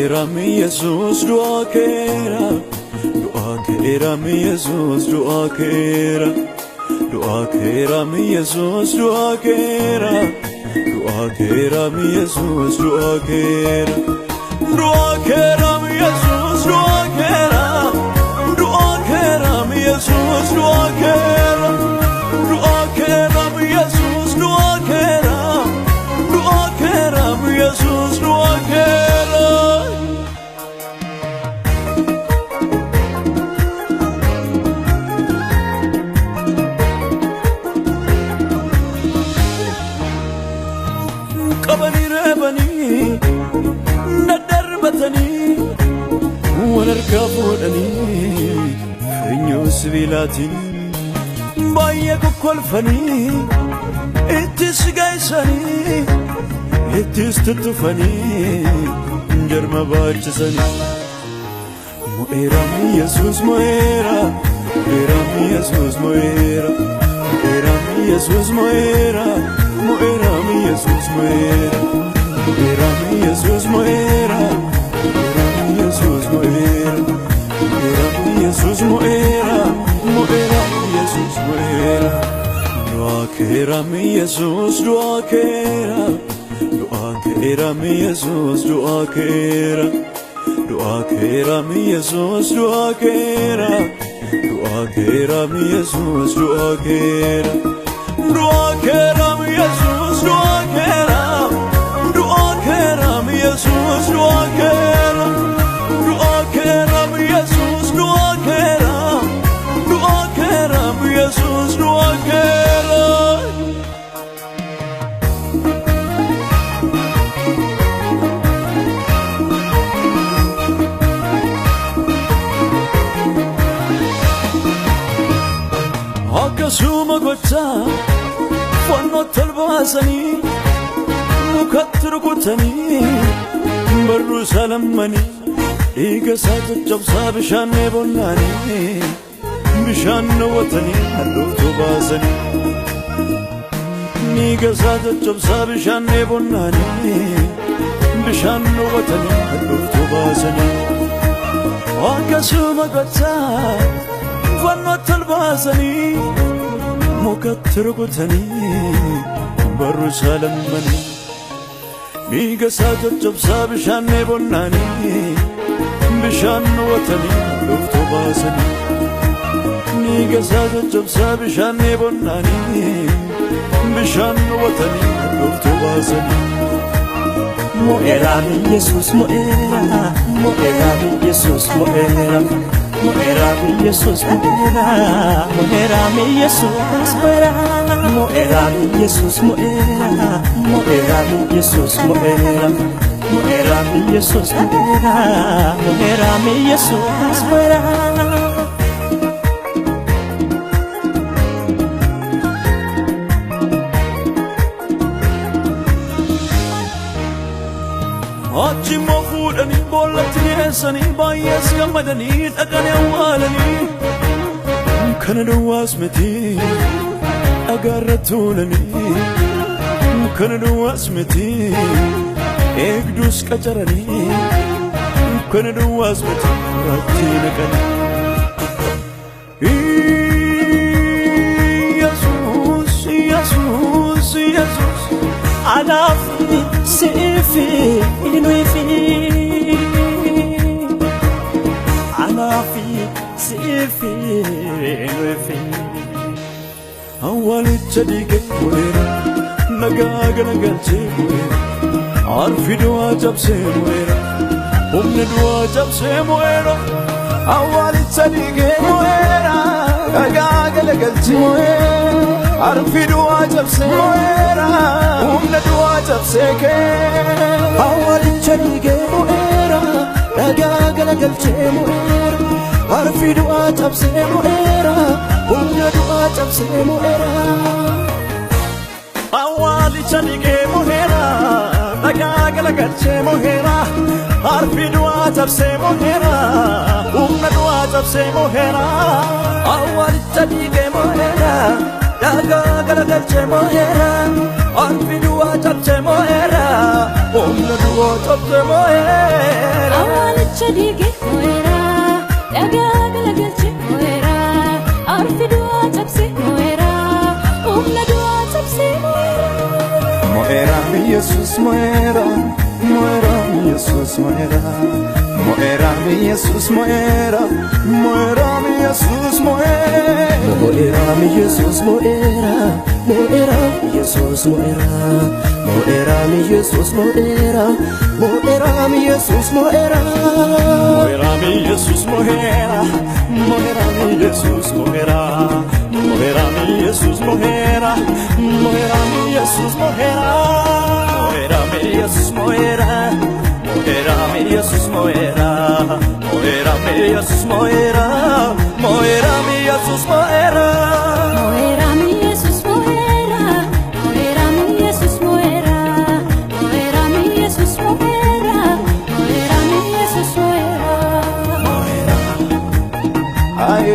كيرا من يسوس دعا كيرا دعا كيرا من يسوس دعا كيرا دعا كيرا من يسوس دعا كيرا دعا كيرا من يسوس دعا كيرا دعا كيرا من يسوس دعا كيرا دعا كيرا من يسوس دعا كيرا دعا كيرا من يسوس دعا كيرا دعا كيرا من يسوس دعا كيرا قبني ربني ندربتني ونركبونني فينيو سبيلاتي بايك كل فني اتس جايسني اتس تطفني جرم باجسني مؤيرا يسوس مؤيرا مؤيرا يسوس مؤيرا مؤيرا يسوس مؤيرا مؤيرا يسوس مؤيرا مؤيرا يسوس مؤيرا مؤيرا يسوس مؤيرا مؤيرا يسوس مؤيرا مؤيرا يسوس مؤيرا دعا كيرا من يسوس دعا كيرا دعا كيرا من يسوس دعا كيرا دعا كيرا من يسوس دعا كيرا دعا كيرا من يسوس دعا كيرا دعا كيرا من يسوس دعا كيرا دعا كيرا من يسوس دعا كيرا دعا كيرا من يسوس دعا كيرا دعا كيرا من يسوس دعا كيرا akkasuma gochaa fannootti olbaasanii mukatti rukutanii barruu isaa lammanii dhiiga isaa caccabsaa bishaan eebonnaanii bishaan dhowwatanii handhuuftuu baasanii dhiiga isaa caccabsaa bishaan eebonnaanii bishaan dhowwatanii handhuuftuu baasanii akkasuma gochaa fannootti olbaasanii mukatti rukutanii barruu isaa lammanii dhiiga isaa caccabsaa bishaan eebonnaanii bishaan dhowwatanii handhuuftuu baasanii dhiiga isaa caccabsaa bishaan eebonnaanii bishaan dhowwatanii handhuuftuu baasanii Mo'era mi Jesus mo'era mo'era mi Jesus mo'era mo'era mi Jesus mo'era mo'era mi Jesus mo'era mo'era mi Jesus mo'era mo'era mi Jesus mo'era mo'era mi Jesus mo'era mo'era mi Jesus mo'era achi immoo fuudhanii boollatti dhiyeessanii baay'ees gammadanii dhaqanii awwaalanii kana duwwaas miti dhagaarra tuulanii kana duwwaas miti eegduus qacaranii kana duwwaas miti irratti naqanii Yesuus Yesuus Yesuus Anafi sifi inuifi Anafi sifi inuifi awwaalicha dhiige mu'eera nagaa galagalchee mu'eera arfi du'aa cabsee mu'eera humna du'aa cabsee mu'eera awwaalicha dhiige mu'eera nagaa galagalchee mu'eera arfi du'aa cabsee mu'eera humna du'aa cabsee kee awwaalicha dhiige mu'eera nagaa galagalchee mu'eera arfi du'aa cabsee mu'eera humna du'aa cabsee mu'eera awwaalicha dhiige mu'eera nagaa galagalchee mu'eera arfi du'aa cabsee mu'eera humna du'aa cabsee mu'eera awwaalicha dhiige mu'eera nagaa galagalchee mu'eera arfi du'aa cabsee mu'eera humna du'aa tabse moera awalicha dige moera dagagala galche moera arfi dua tabse moera umla dua tabse moera moera Jesus moera moera Jesus moera moera Jesus moera moera Jesus moera moera Jesus moera moera Jesus moera moera Jesus moera moera Jesus moera moera Jesus moera moera Jesus moera moera Jesus moera moera Jesus moera moera Jesus moera moera Jesus moera moera Jesus moera moera Jesus moera moera mi Jesus moera moera mi Jesus moera moera mi Jesus moera moera mi Jesus moera ay